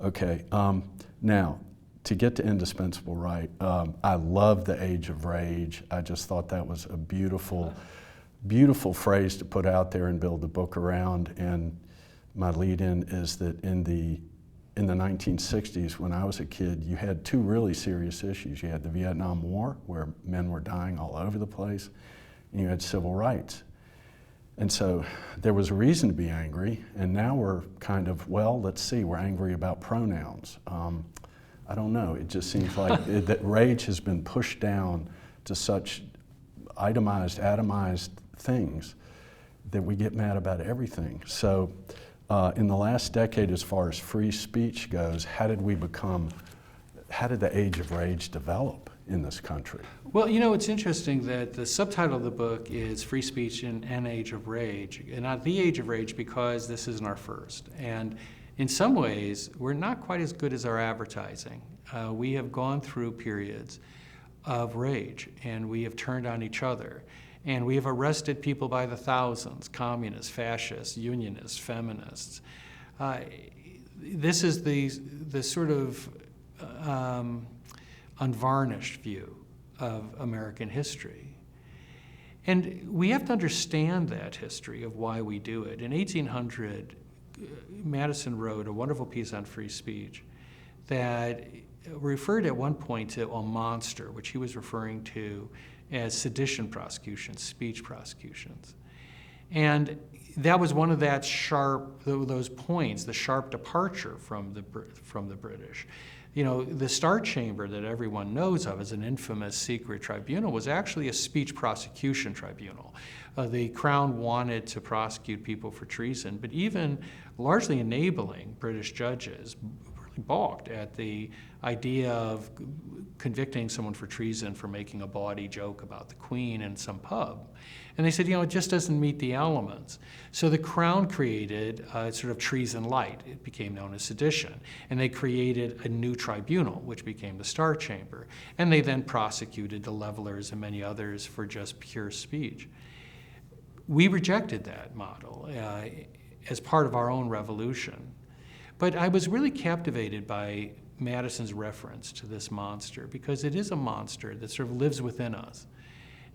Okay, now, to get to Indispensable Right, I love the age of rage. I just thought that was a beautiful, beautiful phrase to put out there and build the book around. And my lead-in is that in the 1960s, when I was a kid, you had two really serious issues. You had the Vietnam War, where men were dying all over the place, and you had civil rights. And so there was a reason to be angry, and now we're kind of, well, let's see, we're angry about pronouns. I don't know, it just seems like that rage has been pushed down to such atomized things that we get mad about everything. So in the last decade, as far as free speech goes, how did the age of rage develop in this country? Well, you know, it's interesting that the subtitle of the book is Free Speech in an Age of Rage, and not the Age of Rage because this isn't our first. And in some ways, we're not quite as good as our advertising. We have gone through periods of rage, and we have turned on each other. And we have arrested people by the thousands, communists, fascists, unionists, feminists. This is the sort of unvarnished view of American history. And we have to understand that history of why we do it. In 1800, Madison wrote a wonderful piece on free speech that referred at one point to a monster, which he was referring to as sedition prosecutions, speech prosecutions. And that was one of those points, the sharp departure from the British. You know, the Star Chamber that everyone knows of as an infamous secret tribunal was actually a speech prosecution tribunal. The Crown wanted to prosecute people for treason, but even largely enabling British judges really balked at the idea of convicting someone for treason for making a bawdy joke about the Queen in some pub. And they said, you know, it just doesn't meet the elements. So the Crown created sort of treason light. It became known as sedition. And they created a new tribunal, which became the Star Chamber. And they then prosecuted the Levelers and many others for just pure speech. We rejected that model as part of our own revolution. But I was really captivated by Madison's reference to this monster, because it is a monster that sort of lives within us.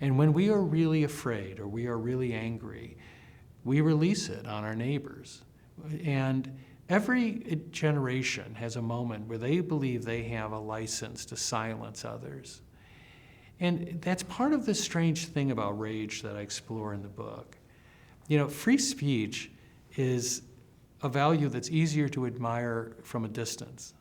And when we are really afraid or we are really angry, we release it on our neighbors. And every generation has a moment where they believe they have a license to silence others. And that's part of the strange thing about rage that I explore in the book. You know, free speech is a value that's easier to admire from a distance.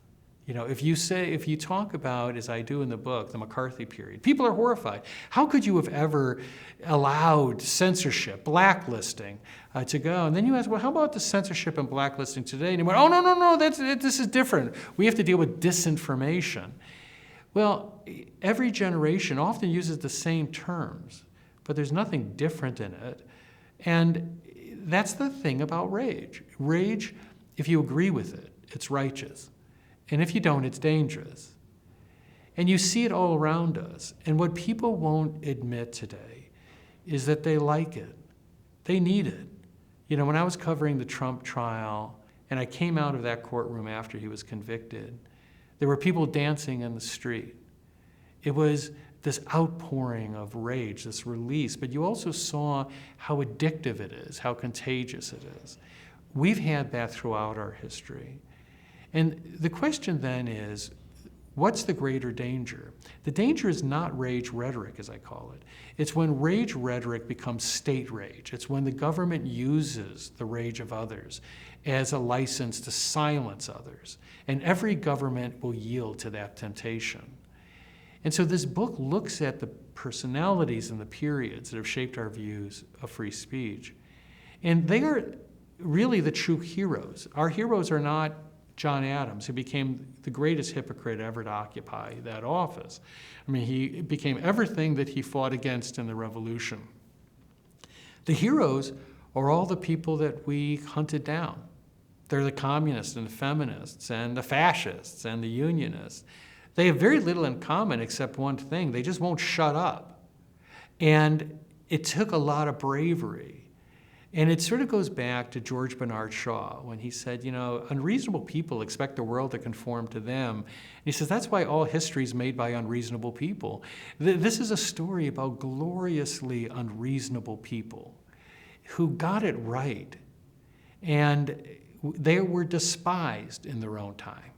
You know, if you talk about, as I do in the book, the McCarthy period, people are horrified. How could you have ever allowed censorship, blacklisting to go? And then you ask, well, how about the censorship and blacklisting today? And you went, oh, no, this is different. We have to deal with disinformation. Well, every generation often uses the same terms, but there's nothing different in it. And that's the thing about rage. Rage, if you agree with it, it's righteous. And if you don't, it's dangerous. And you see it all around us. And what people won't admit today is that they like it. They need it. You know, when I was covering the Trump trial, and I came out of that courtroom after he was convicted, there were people dancing in the street. It was this outpouring of rage, this release, but you also saw how addictive it is, how contagious it is. We've had that throughout our history. And the question then is, what's the greater danger? The danger is not rage rhetoric, as I call it. It's when rage rhetoric becomes state rage. It's when the government uses the rage of others as a license to silence others. And every government will yield to that temptation. And so this book looks at the personalities and the periods that have shaped our views of free speech. And they are really the true heroes. Our heroes are not John Adams, who became the greatest hypocrite ever to occupy that office. I mean, he became everything that he fought against in the revolution. The heroes are all the people that we hunted down. They're the communists and the feminists and the fascists and the unionists. They have very little in common except one thing: they just won't shut up. And it took a lot of bravery And it sort of goes back to George Bernard Shaw when he said, you know, unreasonable people expect the world to conform to them. And he says that's why all history is made by unreasonable people. This is a story about gloriously unreasonable people who got it right, and they were despised in their own time.